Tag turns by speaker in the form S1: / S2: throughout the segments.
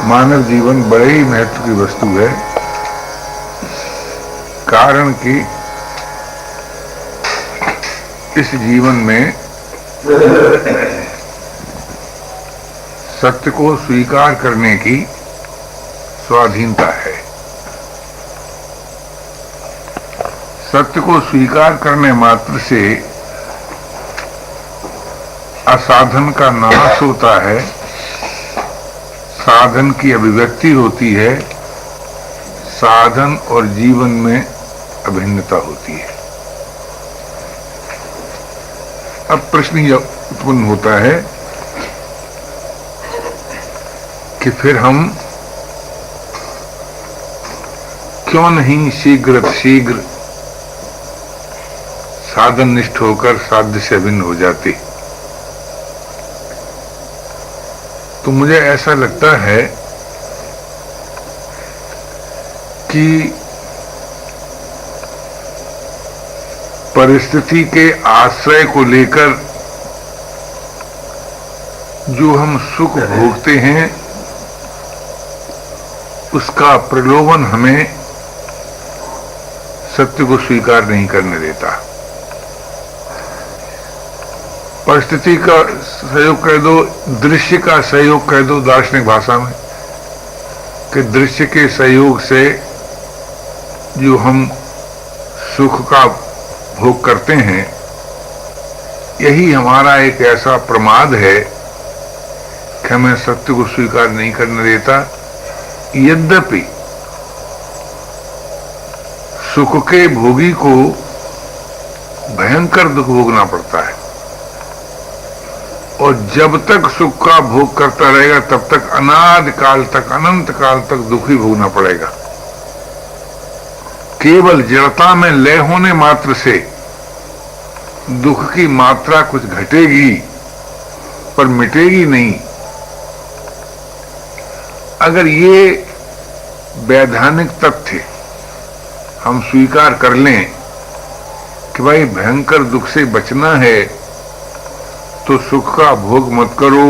S1: मानव जीवन बड़े ही महत्व की वस्तु है। कारण कि इस जीवन में सत्य को स्वीकार करने की स्वाधीनता है। सत्य को स्वीकार करने मात्र से असाधन का नाश होता है, साधन की अभिव्यक्ति होती है, साधन और जीवन में अभिन्नता होती है। अब प्रश्न यह उत्पन्न होता है कि फिर हम क्यों नहीं शीघ्र साधन निष्ठ होकर साध्य से अभिन्न हो जाते। तो मुझे ऐसा लगता है कि परिस्थिति के आश्रय को लेकर जो हम सुख भोगते हैं उसका प्रलोभन हमें सत्य को स्वीकार नहीं करने देता। परिस्थिति का सहयोग कह दो, दृश्य का सहयोग कह दो दार्शनिक भाषा में, कि दृश्य के सहयोग से जो हम सुख का भोग करते हैं, यही हमारा एक ऐसा प्रमाद है कि हमें सत्य को स्वीकार नहीं करने देता। यद्यपि सुख के भोगी को भयंकर दुख भोगना पड़ता है, और जब तक सुख का भोग करता रहेगा तब तक अनादि काल तक, अनंत काल तक दुख ही भोगना पड़ेगा। केवल जड़ता में लय होने मात्र से दुख की मात्रा कुछ घटेगी पर मिटेगी नहीं। अगर ये वैधानिक तथ्य हम स्वीकार कर लें कि भाई भयंकर दुख से बचना है तो सुख का भोग मत करो,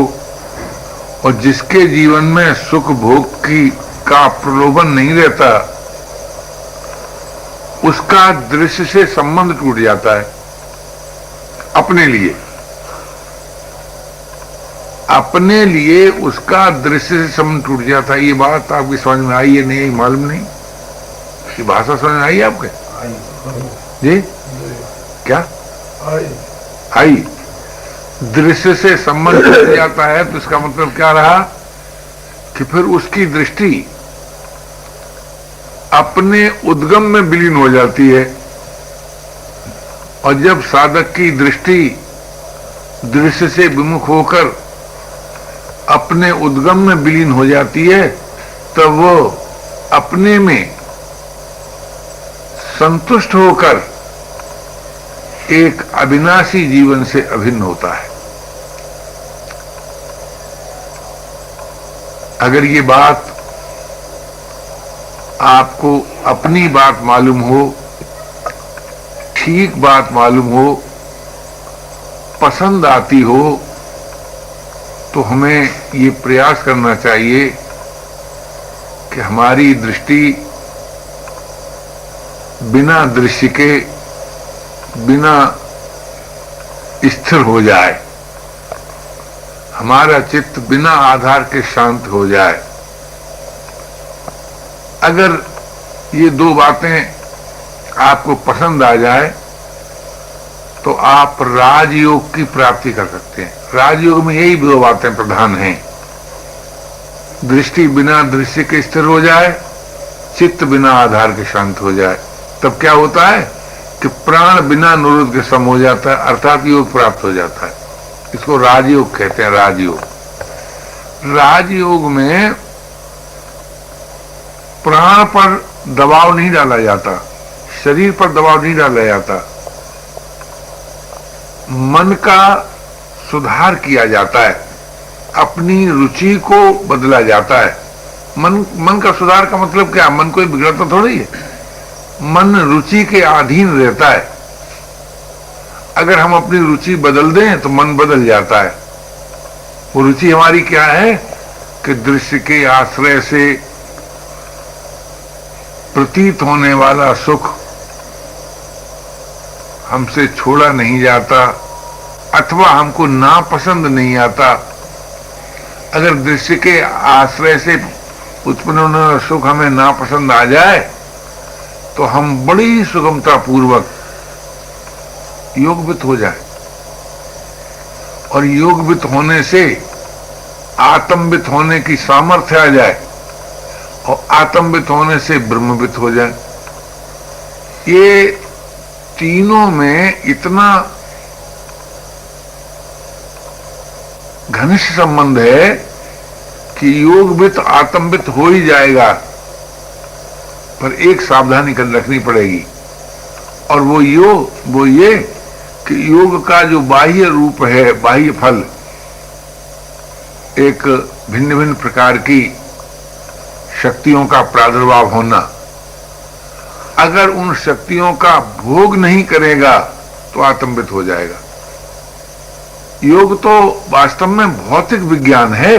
S1: और जिसके जीवन में सुख भोग का प्रलोभन नहीं रहता उसका दृश्य से संबंध टूट जाता है। अपने लिए उसका दृश्य से संबंध टूट जाता है। ये बात आपकी समझ में आई है नहीं, मालूम नहीं, ये भाषा समझ में आई आपके? जी क्या आई? दृश्य से संबंध टूट जाता है तो इसका मतलब क्या रहा कि फिर उसकी दृष्टि अपने उद्गम में विलीन हो जाती है, और जब साधक की दृष्टि दृश्य से विमुख होकर अपने उद्गम में विलीन हो जाती है तब वो अपने में संतुष्ट होकर एक अविनाशी जीवन से अभिन्न होता है। अगर ये बात आपको अपनी बात मालूम हो, ठीक बात मालूम हो, पसंद आती हो, तो हमें ये प्रयास करना चाहिए कि हमारी दृष्टि बिना दृश्य के, बिना स्थिर हो जाए, हमारा चित्त बिना आधार के शांत हो जाए। अगर ये दो बातें आपको पसंद आ जाए तो आप राजयोग की प्राप्ति कर सकते हैं। राजयोग में यही दो बातें प्रधान हैं। दृष्टि बिना दृश्य के स्थिर हो जाए, चित्त बिना आधार के शांत हो जाए। तब क्या होता है कि प्राण बिना निरोध के सम हो जाता है, अर्थात योग प्राप्त हो जाता है। इसको राजयोग कहते हैं। राजयोग में प्राण पर दबाव नहीं डाला जाता, शरीर पर दबाव नहीं डाला जाता, मन का सुधार किया जाता है, अपनी रुचि को बदला जाता है। मन का सुधार का मतलब क्या? मन कोई बिगड़ता थोड़ी है, मन रुचि के अधीन रहता है। अगर हम अपनी रुचि बदल दें तो मन बदल जाता है। वो रुचि हमारी क्या है? कि दृश्य के आश्रय से प्रतीत होने वाला सुख हमसे छोड़ा नहीं जाता अथवा हमको नापसंद नहीं आता। अगर दृश्य के आश्रय से उत्पन्न होने वाला सुख हमें नापसंद आ जाए तो हम बड़ी सुगमता पूर्वक योगवित हो जाए, और योगवित होने से आत्मवित होने की सामर्थ्य आ जाए, और आत्मवित होने से ब्रह्मवित हो जाए। ये तीनों में इतना घनिष्ठ संबंध है कि योगवित आत्मवित हो ही जाएगा, पर एक सावधानी कर रखनी पड़ेगी, और वो ये कि योग का जो बाह्य रूप है, बाह्य फल, एक भिन्न भिन्न प्रकार की शक्तियों का प्रादुर्भाव होना, अगर उन शक्तियों का भोग नहीं करेगा तो आत्मवित हो जाएगा। योग तो वास्तव में भौतिक विज्ञान है।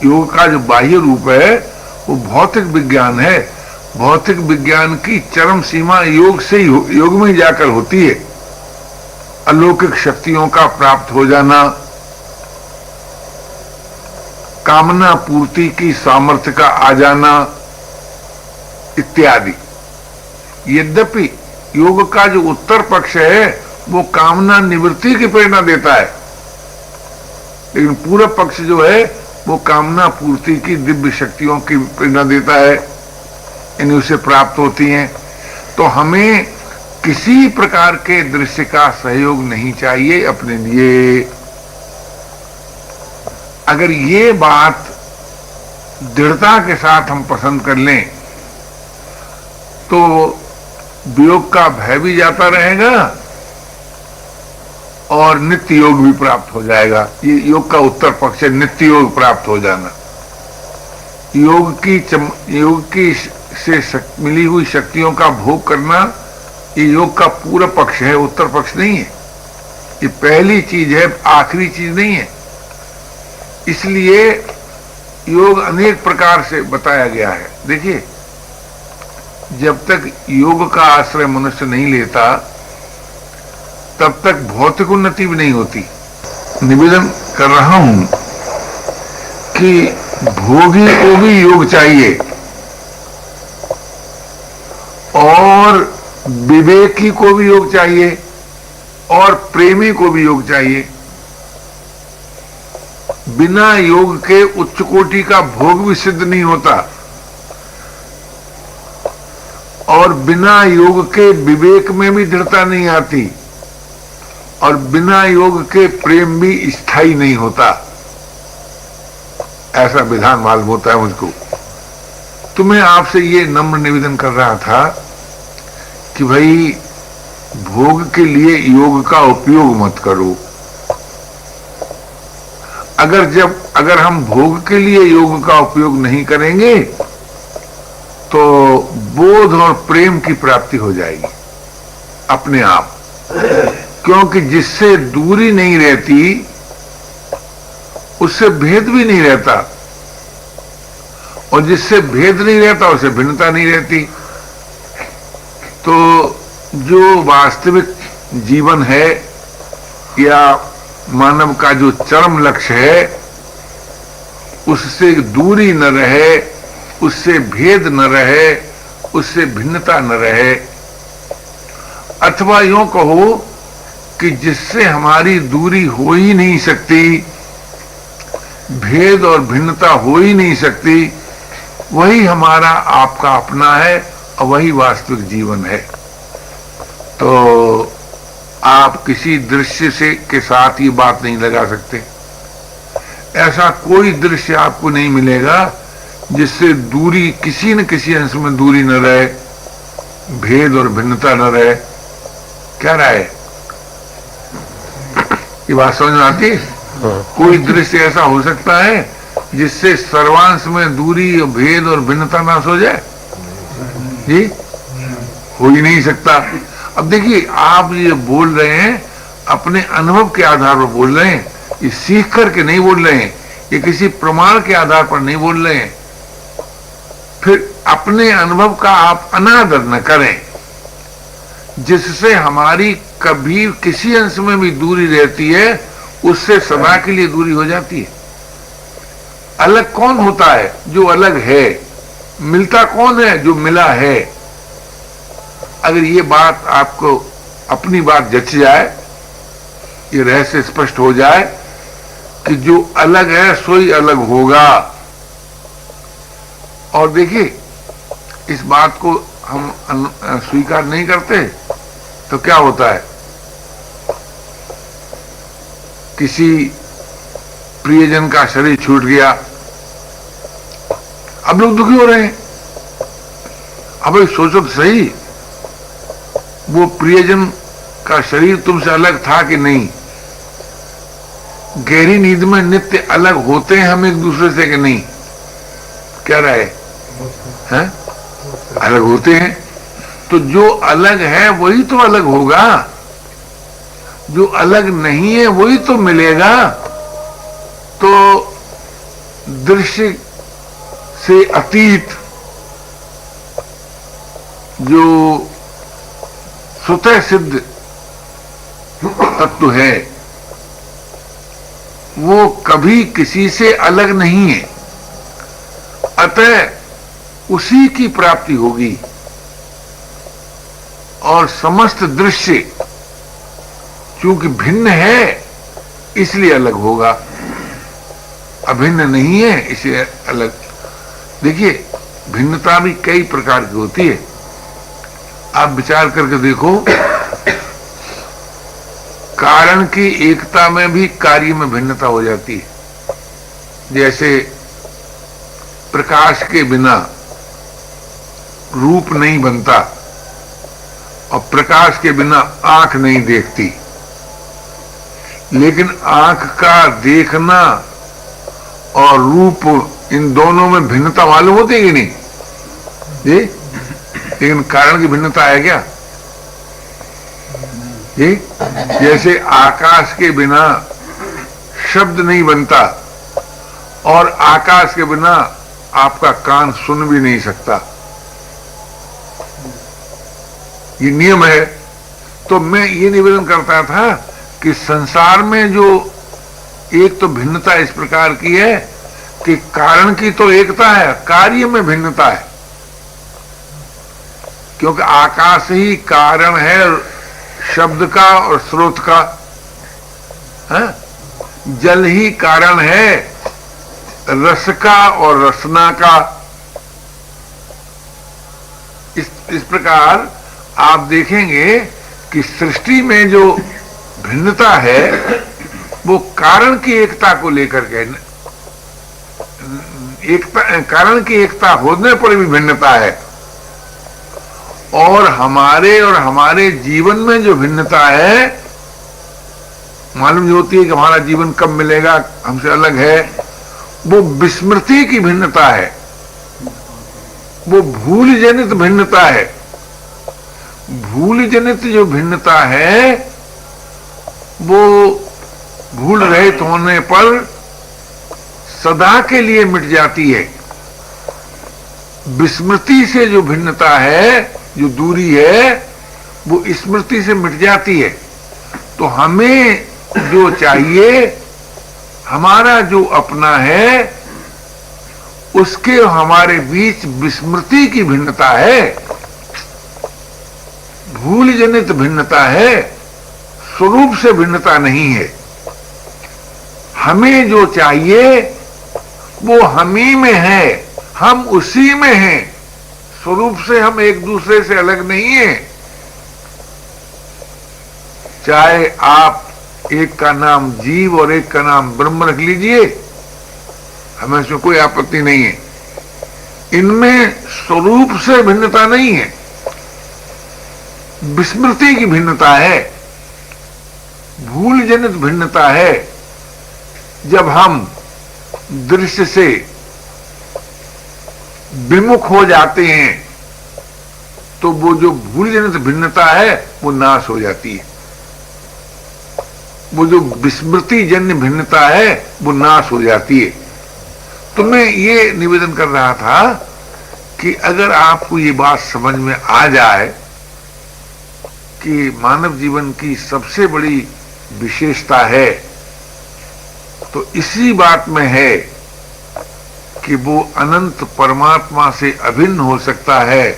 S1: योग का जो बाह्य रूप है वो भौतिक विज्ञान है। भौतिक विज्ञान की चरम सीमा योग से ही, योग में ही जाकर होती है। अलौकिक शक्तियों का प्राप्त हो जाना, कामना पूर्ति की सामर्थ्य का आ जाना इत्यादि। यद्यपि योग का जो उत्तर पक्ष है वो कामना निवृत्ति की प्रेरणा देता है, लेकिन पूर्व पक्ष जो है वो कामना पूर्ति की दिव्य शक्तियों की प्रेरणा देता है, इन्हीं उसे प्राप्त होती हैं। तो हमें किसी प्रकार के दृश्य का सहयोग नहीं चाहिए अपने लिए। अगर ये बात दृढ़ता के साथ हम पसंद कर लें तो वियोग का भय भी जाता रहेगा और नित्य योग भी प्राप्त हो जाएगा। ये योग का उत्तर पक्ष है, नित्य योग प्राप्त हो जाना। योग की से मिली हुई शक्तियों का भोग करना, ये योग का पूरा पक्ष है, उत्तर पक्ष नहीं है। ये पहली चीज है, आखिरी चीज नहीं है। इसलिए योग अनेक प्रकार से बताया गया है। देखिए, जब तक योग का आश्रय मनुष्य नहीं लेता तब तक भौतिक उन्नति भी नहीं होती। निवेदन कर रहा हूं कि भोगी को भी योग चाहिए और विवेकी को भी योग चाहिए और प्रेमी को भी योग चाहिए। बिना योग के उच्च कोटि का भोग भी सिद्ध नहीं होता और बिना योग के विवेक में भी दृढ़ता नहीं आती और बिना योग के प्रेम भी स्थायी नहीं होता। ऐसा विधान मालूम होता है मुझको। तो मैं आपसे ये नम्र निवेदन कर रहा था कि भाई भोग के लिए योग का उपयोग मत करो। अगर हम भोग के लिए योग का उपयोग नहीं करेंगे तो बोध और प्रेम की प्राप्ति हो जाएगी अपने आप, क्योंकि जिससे दूरी नहीं रहती उससे भेद भी नहीं रहता और जिससे भेद नहीं रहता उससे भिन्नता नहीं रहती। तो जो वास्तविक जीवन है या मानव का जो चरम लक्ष्य है उससे दूरी न रहे, उससे भेद न रहे, उससे भिन्नता न रहे, अथवा यूं कहो कि जिससे हमारी दूरी हो ही नहीं सकती, भेद और भिन्नता हो ही नहीं सकती, वही हमारा आपका अपना है और वही वास्तविक जीवन है। तो आप किसी दृश्य से के साथ ये बात नहीं लगा सकते। ऐसा कोई दृश्य आपको नहीं मिलेगा जिससे दूरी, किसी न किसी अंश में दूरी न रहे, भेद और भिन्नता न रहे। क्या राय है? ये बात समझ में आती है? कोई दृश्य ऐसा हो सकता है जिससे सर्वांश में दूरी, भेद और भिन्नता नाश हो जाए? जी, हो ही नहीं सकता। अब देखिए, आप ये बोल रहे हैं अपने अनुभव के आधार पर बोल रहे हैं, ये सीख करके नहीं बोल रहे हैं, ये किसी प्रमाण के आधार पर नहीं बोल रहे हैं। फिर अपने अनुभव का आप अनादर न करें, जिससे हमारी कभी किसी अंश में भी दूरी रहती है, उससे सदा के लिए दूरी हो जाती है। अलग कौन होता है? जो अलग है। मिलता कौन है? जो मिला है। अगर ये बात आपको अपनी बात जच जाए, ये रहस्य स्पष्ट हो जाए कि जो अलग है सोई अलग होगा। और देखिए, इस बात को हम स्वीकार नहीं करते तो क्या होता है? किसी प्रियजन का शरीर छूट गया, अब लोग दुखी हो रहे हैं। अब एक सोचो तो सही, वो प्रियजन का शरीर तुमसे अलग था कि नहीं? गहरी नींद में नित्य अलग होते हैं हम एक दूसरे से कि नहीं? क्या राय है? अलग होते हैं। तो जो अलग है वही तो अलग होगा, जो अलग नहीं है वही तो मिलेगा। तो दृश्य से अतीत जो स्वतः सिद्ध तत्व है, वो कभी किसी से अलग नहीं है। अतः उसी की प्राप्ति होगी। और समस्त दृश्य चूंकि भिन्न है इसलिए अलग होगा, अभिन्न नहीं है इसलिए अलग। देखिए, भिन्नता भी कई प्रकार की होती है। आप विचार करके देखो, कारण की एकता में भी कार्य में भिन्नता हो जाती है। जैसे प्रकाश के बिना रूप नहीं बनता और प्रकाश के बिना आंख नहीं देखती। लेकिन आंख का देखना और रूप, इन दोनों में भिन्नता मालूम होती है कि नहीं जी? लेकिन कारण की भिन्नता है क्या जी? जैसे आकाश के बिना शब्द नहीं बनता और आकाश के बिना आपका कान सुन भी नहीं सकता, ये नियम है। तो मैं ये निवेदन करता था कि संसार में जो एक तो भिन्नता इस प्रकार की है कि कारण की तो एकता है, कार्य में भिन्नता है। क्योंकि आकाश ही कारण है शब्द का और स्रोत का, है? जल ही कारण है रस का और रसना का। इस प्रकार आप देखेंगे कि सृष्टि में जो भिन्नता है वो कारण की एकता को लेकर के, कारण की एकता होने पर भी भिन्नता है। और हमारे जीवन में जो भिन्नता है, मालूम जो होती है कि हमारा जीवन कब मिलेगा, हमसे अलग है, वो विस्मृति की भिन्नता है, वो भूल जनित भिन्नता है। भूल जनित जो भिन्नता है वो भूल रहित होने पर सदा के लिए मिट जाती है। विस्मृति से जो भिन्नता है, जो दूरी है, वो स्मृति से मिट जाती है। तो हमें जो चाहिए, हमारा जो अपना है, उसके हमारे बीच विस्मृति की भिन्नता है, भूल जनित भिन्नता है, स्वरूप से भिन्नता नहीं है। हमें जो चाहिए वो हम ही में है, हम उसी में हैं। स्वरूप से हम एक दूसरे से अलग नहीं हैं। चाहे आप एक का नाम जीव और एक का नाम ब्रह्म रख लीजिए, हमें इसमें कोई आपत्ति नहीं है। इनमें स्वरूप से भिन्नता नहीं है, विस्मृति की भिन्नता है, भूल जनित भिन्नता है। जब हम दृश्य से विमुख हो जाते हैं तो वो जो भूल जनित भिन्नता है वो नाश हो जाती है। वो जो विस्मृति जन्य भिन्नता है वो नाश हो जाती है। तो मैं ये निवेदन कर रहा था कि अगर आपको ये बात समझ में आ जाए कि मानव जीवन की सबसे बड़ी विशेषता है, तो इसी बात में है कि वो अनंत परमात्मा से अभिन्न हो सकता है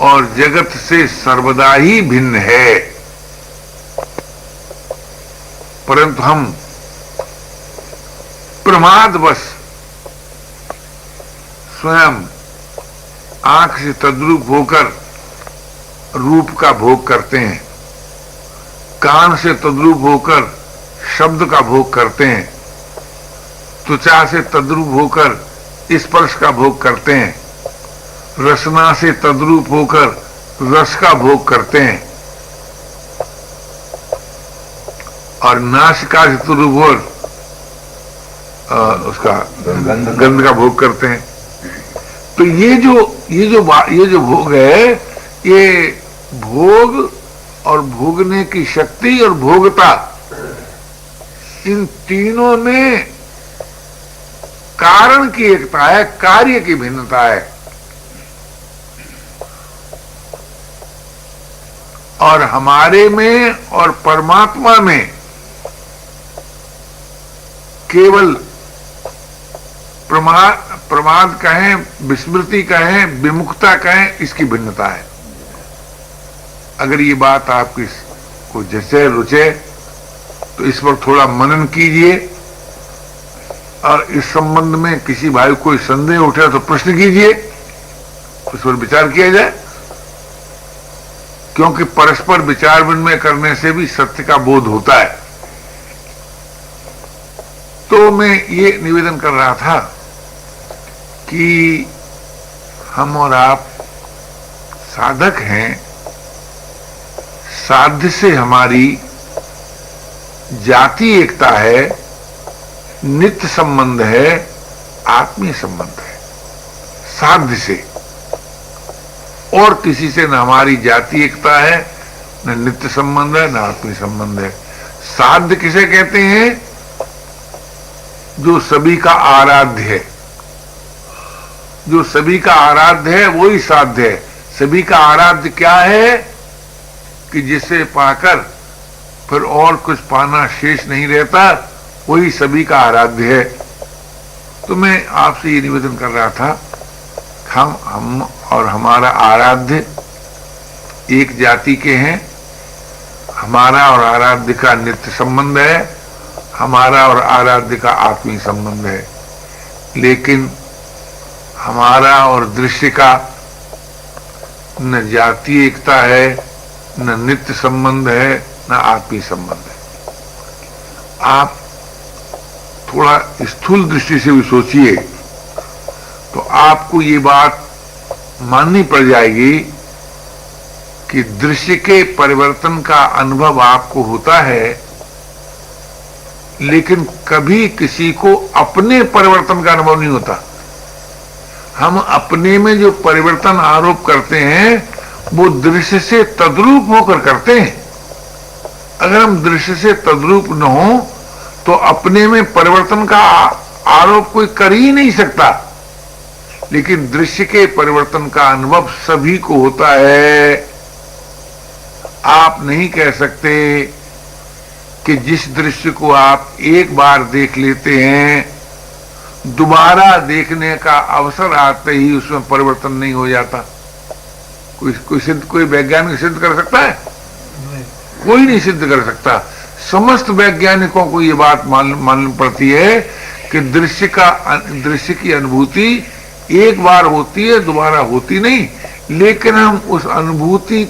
S1: और जगत से सर्वदा ही भिन्न है। परंतु हम प्रमादवश स्वयं आंख से तद्रूप होकर रूप का भोग करते हैं, कान से तद्रूप होकर शब्द का भोग करते हैं, त्वचा से तद्रूप होकर स्पर्श का भोग करते हैं, रसना से तद्रूप होकर रस का भोग करते हैं और नासिका से तद्रूप होकर उसका गंध का भोग करते हैं। तो ये जो भोग है, ये भोग और भोगने की शक्ति और भोगता, इन तीनों में कारण की एकता है, कार्य की भिन्नता है। और हमारे में और परमात्मा में केवल प्रमाद कहें, विस्मृति कहें, विमुखता कहें, इसकी भिन्नता है। अगर ये बात आपकी को जैसे रुचे तो इस पर थोड़ा मनन कीजिए और इस संबंध में किसी भाई कोई संदेह उठे तो प्रश्न कीजिए, उस पर विचार किया जाए, क्योंकि परस्पर विचार विनिमय करने से भी सत्य का बोध होता है। तो मैं ये निवेदन कर रहा था कि हम और आप साधक हैं, साध्य से हमारी जाति एकता है, नित्य संबंध है, आत्मीय संबंध है साध्य से, और किसी से न हमारी जाति एकता है, न नित्य संबंध है, न आत्मीय संबंध है। साध्य किसे कहते हैं? जो सभी का आराध्य है, जो सभी का आराध्य है वही साध्य है। सभी का आराध्य क्या है? कि जिसे पाकर फिर और कुछ पाना शेष नहीं रहता, वही सभी का आराध्य है। तो मैं आपसे ये निवेदन कर रहा था, हम और हमारा आराध्य एक जाति के हैं, हमारा और आराध्य का नित्य संबंध है, हमारा और आराध्य का आत्मीय संबंध है। लेकिन हमारा और दृश्य का न जातीय एकता है, न नित्य संबंध है, न आत्मीय संबंध है। आप थोड़ा स्थूल दृष्टि से भी सोचिए तो आपको ये बात माननी पड़ जाएगी कि दृश्य के परिवर्तन का अनुभव आपको होता है, लेकिन कभी किसी को अपने परिवर्तन का अनुभव नहीं होता। हम अपने में जो परिवर्तन आरोप करते हैं वो दृश्य से तद्रूप होकर करते हैं। अगर हम दृश्य से तद्रूप न हो तो अपने में परिवर्तन का आरोप कोई कर ही नहीं सकता। लेकिन दृश्य के परिवर्तन का अनुभव सभी को होता है। आप नहीं कह सकते कि जिस दृश्य को आप एक बार देख लेते हैं, दोबारा देखने का अवसर आते ही उसमें परिवर्तन नहीं हो जाता। कोई वैज्ञानिक सिद्ध कर सकता है? कोई नहीं सिद्ध कर सकता। समस्त वैज्ञानिकों को यह बात मालूम पड़ती है कि दृश्य की अनुभूति एक बार होती है, दोबारा होती नहीं। लेकिन हम उस अनुभूति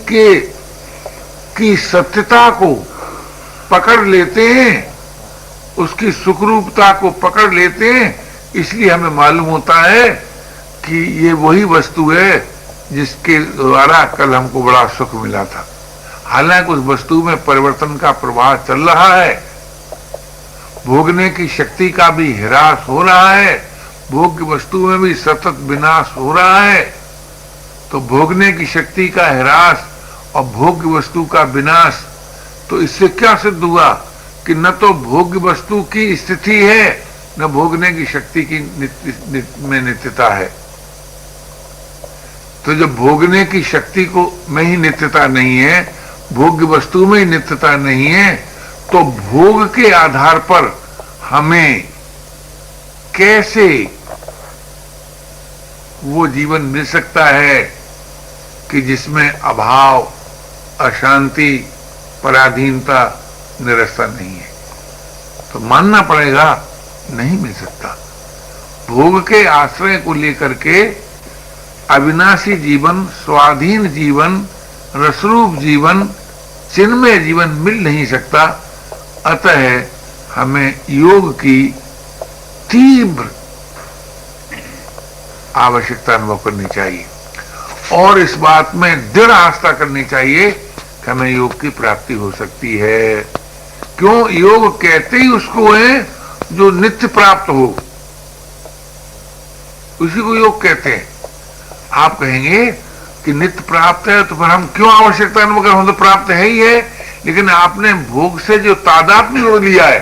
S1: की सत्यता को पकड़ लेते हैं, उसकी सुखरूपता को पकड़ लेते हैं, इसलिए हमें मालूम होता है कि ये वही वस्तु है जिसके द्वारा कल हमको बड़ा सुख मिला था। हालांकि उस वस्तु में परिवर्तन का प्रवाह चल रहा है, भोगने की शक्ति का भी ह्रास हो रहा है, भोग की वस्तु में भी सतत विनाश हो रहा है। तो भोगने की शक्ति का ह्रास और भोग की वस्तु का विनाश, तो इससे क्या सिद्ध हुआ कि न तो भोग्य वस्तु की स्थिति है, न भोगने की शक्ति की में नित्यता है। तो जब भोगने की शक्ति को में ही नित्यता नहीं है, भोग्य वस्तु में ही नित्यता नहीं है, तो भोग के आधार पर हमें कैसे वो जीवन मिल सकता है कि जिसमें अभाव, अशांति, पराधीनता, निरस्ता नहीं है? तो मानना पड़ेगा नहीं मिल सकता। भोग के आश्रय को लेकर के अविनाशी जीवन, स्वाधीन जीवन, रसरूप जीवन, चिन्मय जीवन मिल नहीं सकता। अतः हमें योग की तीव्र आवश्यकता अनुभव करनी चाहिए और इस बात में दृढ़ आस्था करनी चाहिए कि हमें योग की प्राप्ति हो सकती है। क्यों? योग कहते ही उसको है जो नित्य प्राप्त हो, उसी को योग कहते हैं। आप कहेंगे कि नित्य प्राप्त है तो फिर हम क्यों आवश्यकता अनुभव करें, हम तो प्राप्त है ही है। लेकिन आपने भोग से जो तादात्म्य जोड़ लिया है,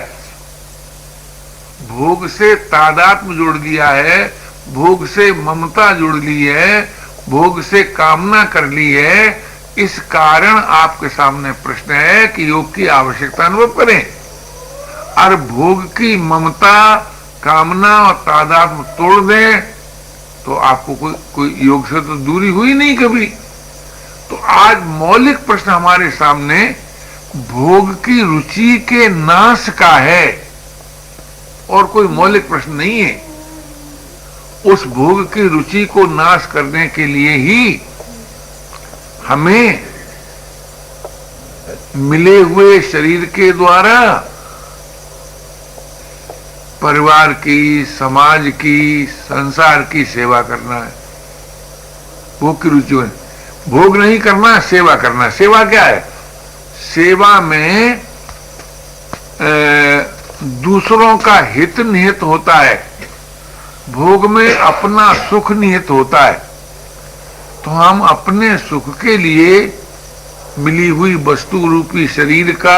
S1: भोग से तादात्म्य जोड़ दिया है, भोग से ममता जुड़ ली है, भोग से कामना कर ली है, इस कारण आपके सामने प्रश्न है कि योग की आवश्यकता अनुभव करें। और भोग की ममता, कामना और तादात्म्य तोड़ दें तो आपको कोई योग से तो दूरी हुई नहीं कभी। तो आज मौलिक प्रश्न हमारे सामने भोग की रुचि के नाश का है और कोई मौलिक प्रश्न नहीं है। उस भोग की रुचि को नाश करने के लिए ही हमें मिले हुए शरीर के द्वारा परिवार की, समाज की, संसार की सेवा करना है। भोग की रुचि है, भोग नहीं करना, सेवा करना। सेवा क्या है? सेवा में दूसरों का हित निहित होता है, भोग में अपना सुख निहित होता है। तो हम अपने सुख के लिए मिली हुई वस्तु रूपी शरीर का,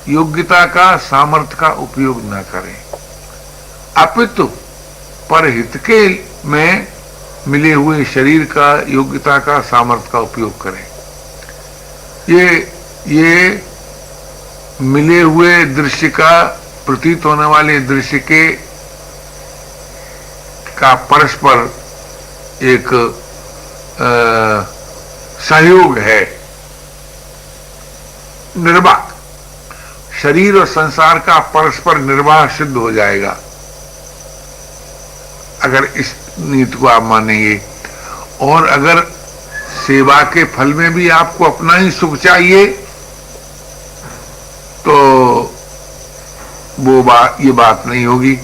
S1: योग्यता का, सामर्थ्य का उपयोग न करें, अपितु परहित के में मिले हुए शरीर का, योग्यता का, सामर्थ्य का उपयोग करें। ये मिले हुए दृश्य का, प्रतीत होने वाले दृश्य के का परस्पर एक सहयोग है, निर्वाह। शरीर और संसार का परस्पर निर्वाह सिद्ध हो जाएगा अगर इस नीति को आप मानेंगे। और अगर सेवा के फल में भी आपको अपना ही सुख चाहिए तो ये बात नहीं होगी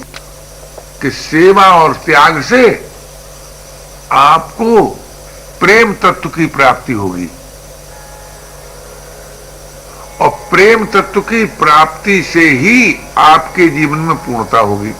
S1: कि सेवा और त्याग से आपको प्रेम तत्व की प्राप्ति होगी। और प्रेम तत्व की प्राप्ति से ही आपके जीवन में पूर्णता होगी।